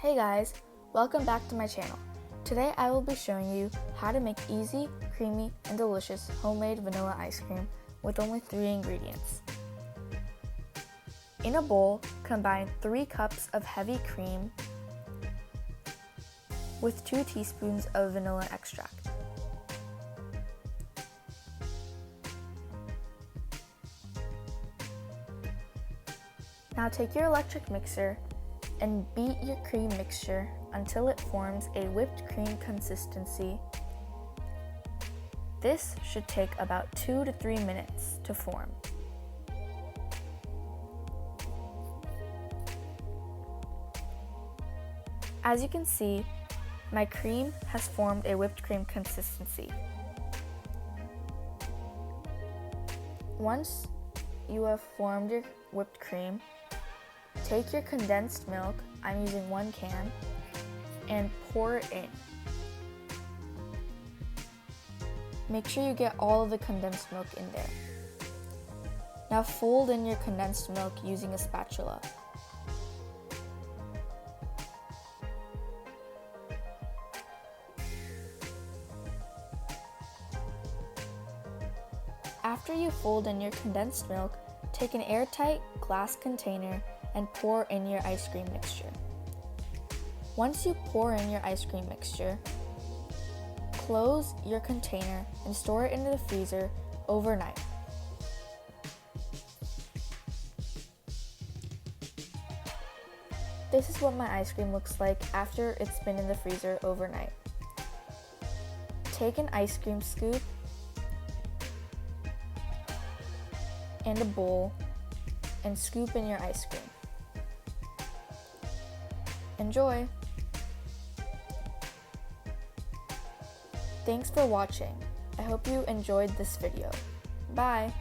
Hey guys, welcome back to my channel. Today I will be showing you how to make easy, creamy, and delicious homemade vanilla ice cream with only 3 ingredients. In a bowl, combine 3 cups of heavy cream with 2 teaspoons of vanilla extract. Now take your electric mixer and beat your cream mixture until it forms a whipped cream consistency. This should take about 2 to 3 minutes to form. As you can see, my cream has formed a whipped cream consistency. Once you have formed your whipped cream, take your condensed milk, I'm using 1 can, and pour it in. Make sure you get all of the condensed milk in there. Now fold in your condensed milk using a spatula. After you fold in your condensed milk, take an airtight glass container and pour in your ice cream mixture. Once you pour in your ice cream mixture, close your container and store it in the freezer overnight. This is what my ice cream looks like after it's been in the freezer overnight. Take an ice cream scoop and a bowl and scoop in your ice cream. Enjoy! Thanks for watching. I hope you enjoyed this video. Bye!